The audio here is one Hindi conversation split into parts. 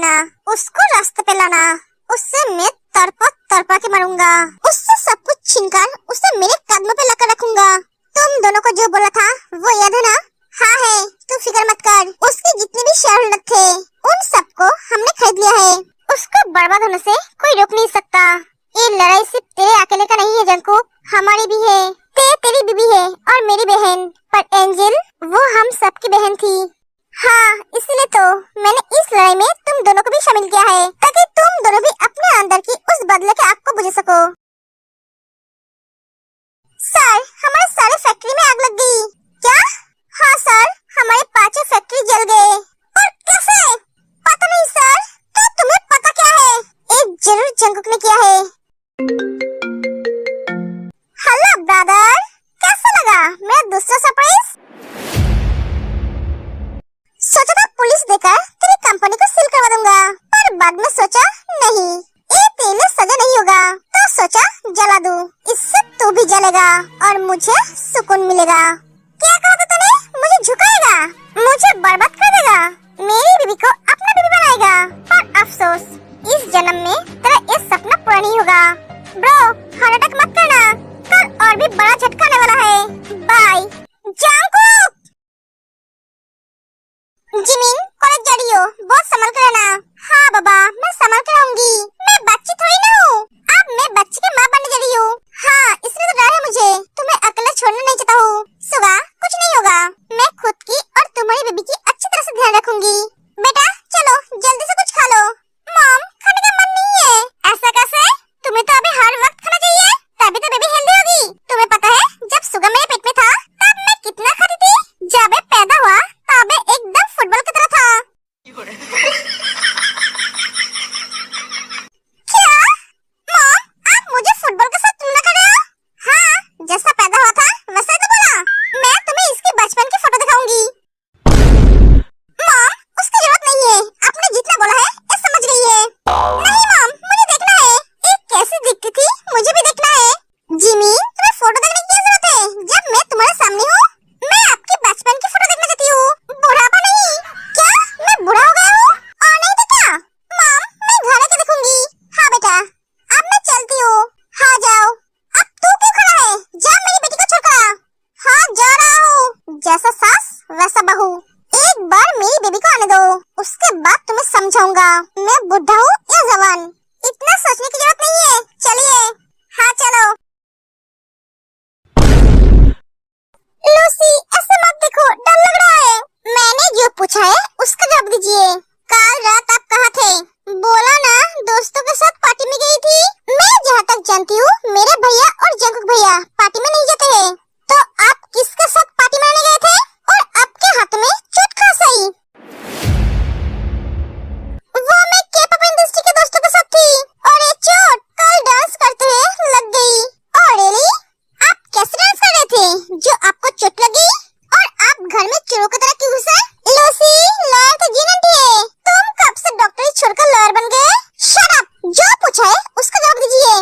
देना, उसको रास्ते पे लाना, उससे मैं तड़पा तड़पा के मरूंगा, उससे सब कुछ छीनकर उसे मेरे कदमों पे लाकर रखूंगा। तुम दोनों को जो बोला था वो याद है ना? हाँ है, तू फिक्र मत कर। उसके जितने भी शेयर थे उन सबको हमने खरीद लिया है। उसको बर्बाद होने से कोई रोक नहीं सकता। ये लड़ाई सिर्फ तेरे अकेले का नहीं है जंकुक, हमारी भी है। तेरी बीबी है और मेरी बहन, पर एंजल वो हम सबकी बहन थी। हाँ, इसलिए तो मैंने इस लड़ाई में तुम दोनों को भी शामिल किया है, ताकि तुम दोनों भी अपने अंदर की उस बदले की आग को बुझा सको। सर, हमारे सारे फैक्ट्री में आग लग गई। क्या? हाँ सर, हमारे 5 फैक्ट्री जल गए। और कैसे? पता नहीं सर। तो तुम्हें पता क्या है? एक जरूर जंकुक ने किया है। हेलो ब्रदर, कैसा लगा मेरा दूसरा सरप्राइज? सोचा था पुलिस देकर तेरी कंपनी को सील करवा दूंगा, पर बाद में सोचा नहीं, ये तेरे लिए सजा नहीं होगा, तो सोचा जला दूं। इससे तू भी जलेगा और मुझे सुकून मिलेगा। क्या कहा था तूने? मुझे झुकाएगा, मुझे बर्बाद कर देगा, मेरी बीबी को अपना बीबी बनाएगा। पर अफसोस, इस जन्म में तेरा ये सपना पूरा नहीं होगा। ब्रो, हार्ट अटैक मत करना, कल और भी बड़ा झटका आने वाला है। Bye Jungkook. जिमिन, कॉलेज जा रही हो, बहुत संभल कर रहना। हाँ बाबा, मैं संभल कर रहूंगी। मैं बच्ची थोड़ी ना हूँ, अब मैं बच्ची की माँ बनने जा रही हूँ। हाँ, इसलिए तो डर है मुझे, तुम्हें अकेले छोड़ना नहीं चाहता हूँ। सुगा, कुछ नहीं होगा, मैं खुद की और तुम्हारी बेबी की अच्छी तरह से ध्यान रखूंगी। बेटा चलो जल्दी से कुछ खा लो। मॉम, खाने का मन नहीं है। ऐसा कैसे? तुम्हें तो अभी हर वक्त खाना चाहिए, तभी तो बेबी हेल्दी होगी। तुम्हें पता है, जब सुगा मेरे पेट में था तब मैं कितना खाती थी? जब मैं पैदा हुआ तब मैं एकदम फुटबॉल की तरह था। क्या? मॉम, आप मुझे फुटबॉल के साथ तुलना कर रहे हो? हाँ, जैसा पैदा हुआ था वैसा ही तो बोला। मैं तुम्हें इसके बचपन की फोटो दिखाऊंगी। मॉम, उसकी जरूरत नहीं है, आपने जितना बोला है ये समझ गई है। नहीं मॉम, मुझे देखना है, ये कैसी दिखती थी मुझे भी देखना है। जिमी, तुम्हें फोटो देखने की क्या जरूरत है, जब मैं तुम्हारे सामने हूँ? मैं आपके बचपन की फोटो देखना चाहती हूँ, बुढ़ापा नहीं। क्या मैं बुढ़ा हो गया हूँ? और नहीं तो क्या? मॉम, मैं घर आके देखूंगी। हाँ बेटा, अब मैं चलती हूँ। हाँ जाओ। अब तू क्यों खड़ा है? जा मेरी बेटी को छोड़कर। हाँ जा रहा हूँ, जैसा सास वैसा बहू। एक बार मेरी बेबी को आने दो, उसके बाद तुम्हें समझाऊंगा मैं बुढ़ा हूँ या जवान। इतना सोचने की जरूरत नहीं है, चलिए। हाँ चलो। लूसी, ऐसे मत देखो, डर लग रहा है। मैंने जो पूछा है उसका जवाब दीजिए। कल रात आप कहाँ थे? बोला ना, दोस्तों के साथ पार्टी में गई थी। मैं जहाँ तक जानती हूँ, मेरे भैया और जंकुक भैया पार्टी में नहीं जाते हैं। तो आप किसके साथ पार्टी मनाने गए थे और आपके हाथ में चोट कहाँ आई? वो मैं के-पॉप इंडस्ट्री के दोस्तों के साथ थी, और ये चोट कल डांस करते हुए लग गई। और रियली, आप कैसे डांस कर रहे थे जो आपको चोट लगी? और आप घर में चोरों की तरह क्यों घुसे? लूसी, लॉयर तो जीनंटी है, तुम कब से डॉक्टरी छोड़कर लॉयर बन गए? शट अप, जो पूछा है उसका जवाब दीजिए।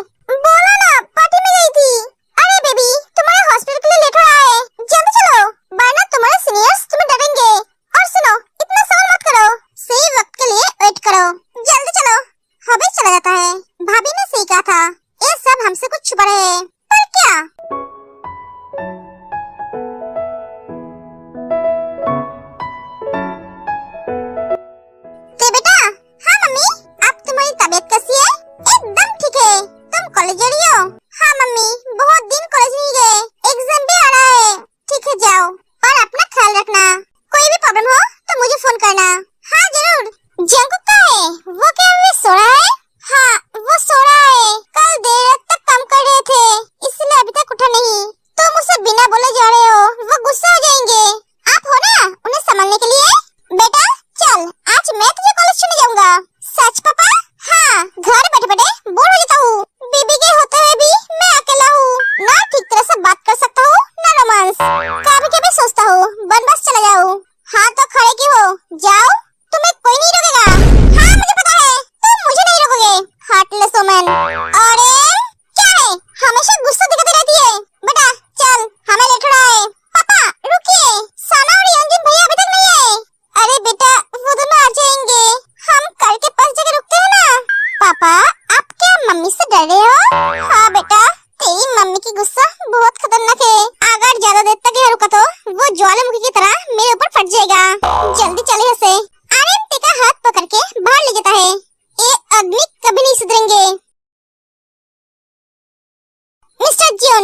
बोला ना, पार्टी में गई थी। अरे बेबी, तुम्हारे हॉस्पिटल के लिए लेट हो रहा है, जल्दी चलो, वरना तुम्हारे सीनियर्स तुम्हें डरेंगे। और सुनो, इतना सवाल मत करो, सही वक्त के लिए वेट करो, जल्दी चलो। हमें चला जाता है, भाभी ने सही कहा था, ये सब हमसे कुछ छुपा रहे हैं, पर क्या? के बेटा? हाँ मम्मी, अब तुम्हारी तबीयत कैसी है? एकदम ठीक है। तुम कॉलेज जा रही हो? हाँ मम्मी, बहुत दिन कॉलेज नहीं गए, एग्जाम भी आ रहा है। ठीक है जाओ, पर अपना ख्याल रखना। कोई भी प्रॉब्लम हो तो मुझे फोन करना। हाँ जरूर। जंकुक कहाँ है? वो क्या अभी सो रहा है? हाँ, वो सो रहा है, कल देर रात तक काम कर रहे थे।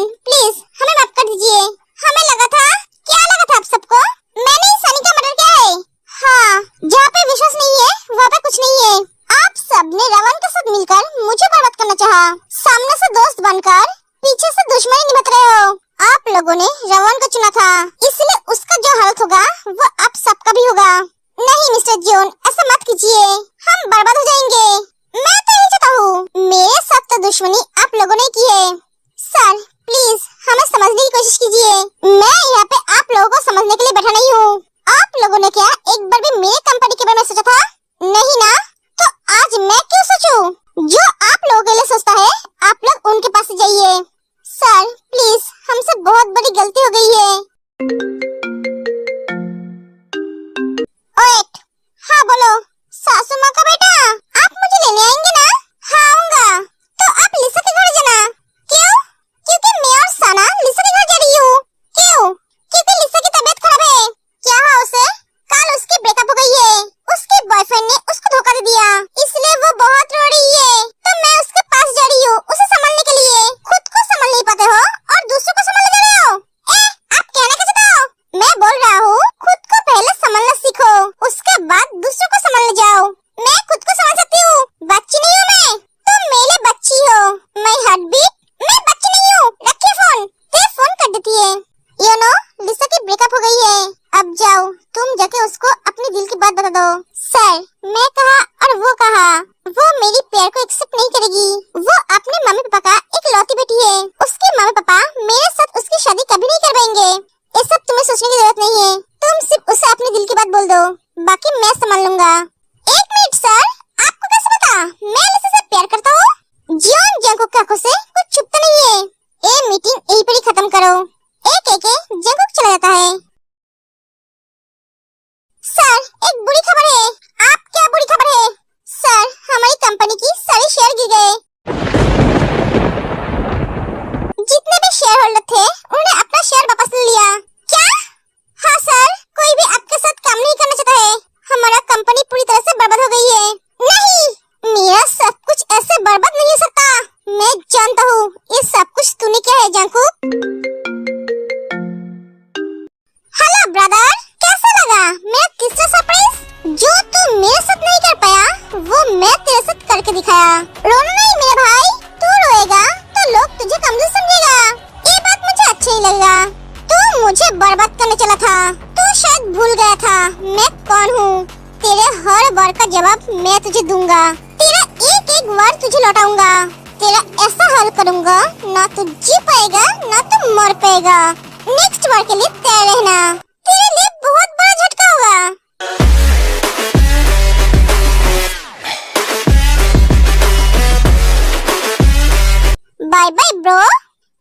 जियोन प्लीज हमें माफ कर दीजिए। हमें लगा था, क्या लगा था आप सबको? मैंने सनी का मर्डर किया है। हाँ, जहाँ पे विश्वास नहीं है वहाँ पे कुछ नहीं है। आप सबने रवन के साथ मिलकर मुझे बर्बाद करना चाहा। सामने से दोस्त बनकर पीछे से दुश्मनी निभा रहे हो। आप लोगों ने रवन को चुना था, इसलिए उसका जो हालत होगा वो आप सबका भी होगा। नहीं मिस्टर जियोन, ऐसा मत कीजिए, हम बर्बाद हो जाएंगे। मैं तो यही चाहता हूँ, मेरे साथ तो दुश्मनी आप लोगों ने की है। सर प्लीज हमें समझने की कोशिश कीजिए। मैं यहाँ पे आप लोगों को समझने के लिए बैठा नहीं हूँ। आप लोगों ने क्या एक बार भी मेरे कंपनी के बारे में सोचा था? नहीं ना, तो आज मैं क्यों सोचूं? जो आप लोगों के लिए सोचता है आप लोग उनके पास जाइए। सर प्लीज हमसे बहुत बड़ी गलती हो गई है। ओएट, हाँ बोलो। सासू माँ का बेटा, आप मुझे लेने आएंगे ना? हाँ आऊंगा। तो आप लिसा के घर जाना। क्यों? क्योंकि मैं और साना लिसा के घर जा रही हूँ। क्यों? क्योंकि लिसा की तबीयत खराब है। क्या हुआ उसे? कल उसकी ब्रेकअप हो गई है। उसके बॉयफ्रेंड ने उसको धोखा दे दिया, इसलिए वो बहुत रो रही है। तो मैं उसके पास जा रही हूँ उसे संभालने के लिए। खुद को संभाल नहीं पाते हो और दूसरों को संभालने जा रहे हो। आप कहना क्या चाहते हो? मैं बोल रहा हूँ खुद को पहले संभालना सीखो, उसके बाद दूसरों को संभालने जाओ। मैं खुद को संभाल सकती हूँ, बच्ची नहीं हूँ मैं। तुम मेरे बच्ची हो, मैं हार्टबीट। मैं बच्ची नहीं हूँ। रखिए फोन। ते फोन कर देती है। यू नो लिसा की ब्रेकअप हो गई है। अब जाओ तुम जाके उसको अपने दिल की बात बता दो। सर मैं कहा और वो कहा, वो मेरी प्यार को एक्सेप्ट नहीं करेगी। वो अपने मम्मी पापा का एक लौती बेटी है। उसके मम्मी पापा मेरे साथ उसकी शादी कभी नहीं कर पाएंगे। ये सब तुम्हें सोचने की जरूरत नहीं है। तुम सिर्फ उसे अपने दिल की बात बोल दो, बाकी मैं संभाल लूंगा। एक मिनट सर, आपको कैसे पता मैं लिसा से प्यार करता हूँ? जियोन जंकुक की आंखों से कुछ छुपता नहीं है। ये मीटिंग यहीं पर ही खत्म करो। एक एक जंकुक चला जाता है। सर एक बुरी खबर है। आप क्या बुरी खबर है? सर हमारी कंपनी की सारे शेयर गिर गए। जितने भी शेयर होल्डर थे उन्होंने अपना शेयर वापस ले लिया। क्या? हाँ सर, कोई भी आपके साथ काम नहीं करना चाहता है। हमारा कंपनी पूरी तरह से बर्बाद हो गई है। नहीं, मेरा सब कुछ ऐसे बर्बाद नहीं हो सकता। मैं जानता हूँ ये सब कुछ तूने किया है जंकुक। हेलो ब्रदर, कैसा लगा मेरा तीसरा सरप्राइज? जो तू मेरे साथ नहीं कर पाया वो मैं तेरे साथ करके दिखाया। रोना नहीं मेरे भाई, तू रोएगा तो लोग तुझे कमजोर समझेगा। ये बात मुझे अच्छा नहीं लगेगा। तू मुझे बर्बाद करने चला था, तू शायद भूल गया था मैं कौन हूँ। तेरे हर बार का जवाब मैं तुझे दूंगा। तेरा एक एक वार तुझे लौटाऊंगा। तेरा ऐसा हाल करूंगा ना तू जी पाएगा ना तू मर पाएगा। नेक्स्ट बार के लिए तैयार रहना, तेरे लिए बहुत बड़ा झटका होगा। Bye bye bro.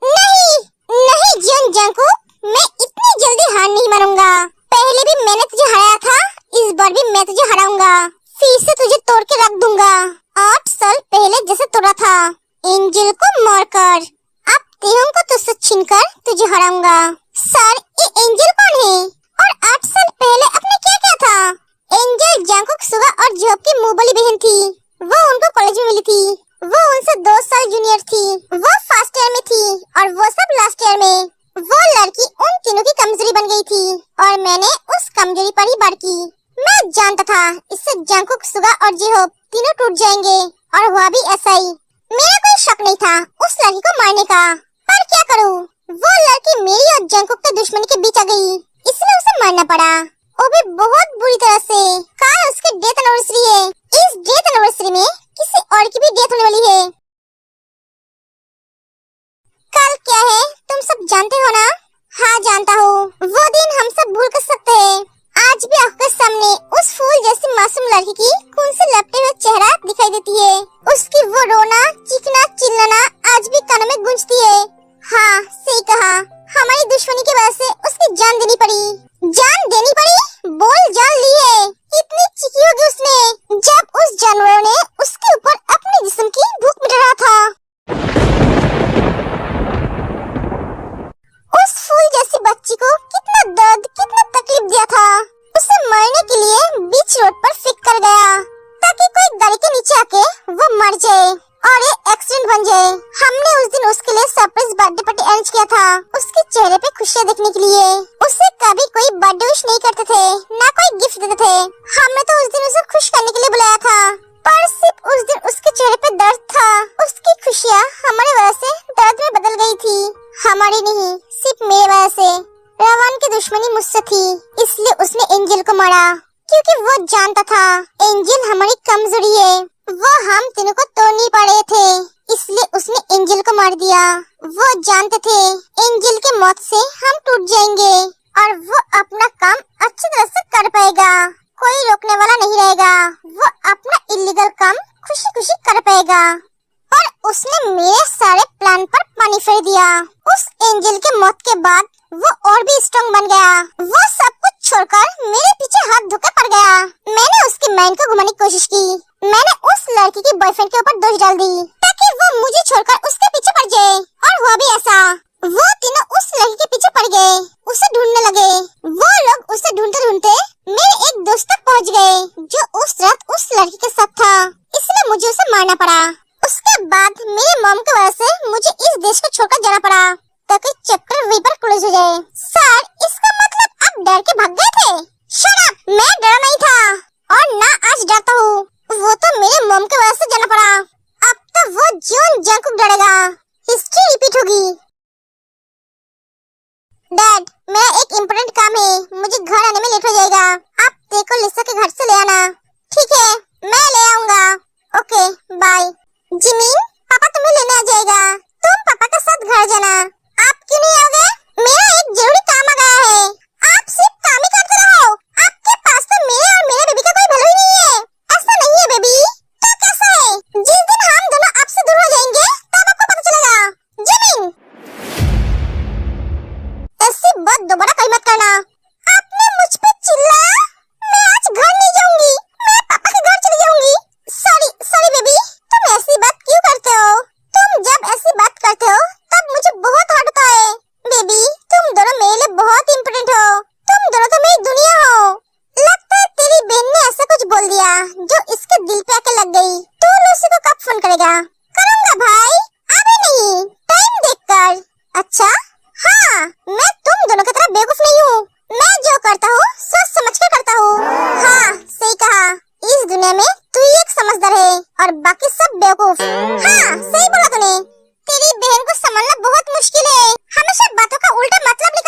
नहीं नहीं जियोन जंकुक, मैं इतनी जल्दी हार नहीं मानूंगा। पहले भी मैंने तुझे हराया था, इस बार भी मैं तुझे हराऊंगा। फिर से तुझे तोड़ के रख दूंगा, 8 साल पहले जैसे तोड़ा था एंजल को मारकर। अब तेहों को तुझसे छीनकर तुझे हराऊंगा। सर ये एंजल कौन है और 8 साल पहले आपने क्या किया था? एंजल जंकुक सुगा और जोब की मुंह वाली बहन थी। वो उनको कॉलेज में मिली थी। वो उनसे 2 साल जूनियर थी। वो फर्स्ट ईयर में थी और वो सब लास्ट ईयर में। वो लड़की उन तीनों की कमजोरी बन गई थी और मैंने उस कमजोरी पर ही वार की। मैं जानता था इससे जंकुक सुगा और जेहोब तीनों टूट जाएंगे और हुआ भी ऐसा ही। मेरा कोई शक नहीं था उस लड़की को मारने का, पर क्या करूं, वो लड़की मेरी और जंकुक के दुश्मनी के बीच आ गई, इसलिए उसे मारना पड़ा। वो भी बहुत बुरी तरह से। कल उसकी डेथ एनिवर्सरी है। इस डेथ एनिवर्सरी में किसी और की भी डेथ होने वाली है। कल क्या है तुम सब जानते हो ना? हाँ जानता हूँ। वो दिन हम सब भूल कर सकते हैं। आज भी आंखों के सामने उस फूल जैसी मासूम लड़की की खून से लपटे हुए चेहरा दिखाई देती है। उसकी वो रोना, चीखना, चिल्लाना आज भी कानों में गूंजती है। हाँ सही कहा, हमारी दुश्मनी की वजह से उसकी जान देनी पड़ी। जान देनी पड़ी? बोल जान ली है। इतनी चीखी होगी उसने जब उस जानवरों ने उसके ऊपर अपने जिस्म की भूख मिटा रहा था। उस फूल जैसी बच्ची को कितना दर्द, कितना तकलीफ दिया था। उसे मारने के लिए बीच रोड पर फेंक कर गया ताकि कोई गाड़ी के नीचे आके वो मर जाए और ये एक्सीडेंट बन जाए। हमने उस दिन उसके लिए सरप्राइज बर्थडे पार्टी अरेंज किया था, उसके चेहरे पे खुशियाँ देखने के लिए। उसे कभी कोई बर्थडे विश नहीं करते थे, ना कोई गिफ्ट देते थे। हमने तो उस दिन उसे खुश करने के लिए बुलाया था, पर सिर्फ उस दिन उसके चेहरे पे दर्द था। उसकी खुशियाँ हमारी वजह से दर्द में बदल गई थी। हमारी नहीं, सिर्फ मेरी वजह से। रवान की दुश्मनी मुझसे थी, इसलिए उसने एंजल को मारा, क्योंकि वो जानता था एंजल हमारी कमजोरी है। वो हम तीनों को तोड़ नहीं पा रहे थे, इसलिए उसने एंजल को मार दिया। वो जानते थे एंजल के मौत से हम टूट जाएंगे और वो अपना काम अच्छी तरह से कर पाएगा। कोई रोकने वाला नहीं रहेगा। वो अपना इलीगल काम खुशी खुशी कर पाएगा। पर उसने मेरे सारे प्लान पर पानी फेर दिया। उस एंजल के मौत के बाद वो और भी स्ट्रांग बन गया। वो सब कुछ छोड़कर मेरे पीछे हाथ धोके पड़ गया। मैंने उसकी माइंड को घुमाने की कोशिश की। मैंने उस लड़की के बॉयफ्रेंड के ऊपर दोष डाल दी ताकि वो मुझे छोड़कर उसके पीछे पड़ जाए, और हुआ भी ऐसा। वो तीनों उस लड़की के पीछे पड़ गए, उसे ढूंढने लगे। वो लोग उसे ढूंढते ढूंढते मेरे एक दोस्त तक पहुंच गए, जो उस रात उस लड़की के साथ था, इसलिए मुझे उसे मारना पड़ा। उसके बाद मेरी मॉम की वजह से मुझे इस देश को छोड़कर जाना पड़ा ताकि चैप्टर वहीं पर क्लोज हो जाए। सर, इसका मतलब आप डर के भाग गए थे? Shut up! मैं डरा नहीं था और ना आज डरता हूँ। वो तो मेरे मॉम की वजह से जाना पड़ा। अब तो वो जॉन जैकब डरेगा। हिस्ट्री रिपीट होगी। डैड, मेरा एक इम्पोर्टेंट काम है, मुझे घर आने में लेट हो जाएगा। आप देखो लिसा के घर से ले आना। ठीक है, मैं ले आऊंगा। Okay, bye. जिमी, पापा तुम्हें लेने आ जाएगा। तुम पापा के साथ घर जाना। आप क्यों नहीं आओगे? मेरा एक जरूरी काम आ गया है। आप सिर्फ काम ही करते रहो। आपके पास तो मेरे और मेरे बेबी का कोई भला ही नहीं है। ऐसा नहीं है बेबी। तो कैसा है? जिस दिन हम दोनों आपसे दूर हो जाएंगे तब आपको पता चलेगा। जिमी, ऐसी बात दोबारा कहीं मत करना। आपने मुझ पे चिल्लाया। मैं आज घर नहीं जाऊंगी, मैं पापा के घर चली जाऊंगी। सॉरी बेबी, तुम ऐसी बात क्यों करते हो? तुम जब ऐसी बात करते हो तब मुझे बहुत हर्ट होता है। बेबी, तुम दोनों मेरे लिए बहुत इम्पोर्टेंट हो। तुम दोनों तो मेरी दुनिया हो। लगता है तेरी बहन ने ऐसा कुछ बोल दिया जो इसके दिल पे आके लग गई। तू लूसी को कब फोन करेगा? करूंगा भाई, अभी नहीं, टाइम देखकर। अच्छा, हाँ, मैं तुम दोनों की तरह बेवकूफ नहीं हूँ। मैं जो करता हूँ सोच समझ कर करता हूँ। हाँ, सही कहा। इस दुनिया में तू ही एक समझदार है और बाकी सब बेवकूफ। हाँ, सही बोला तूने। तेरी बहन को संभालना बहुत मुश्किल है। हमेशा बातों का उल्टा मतलब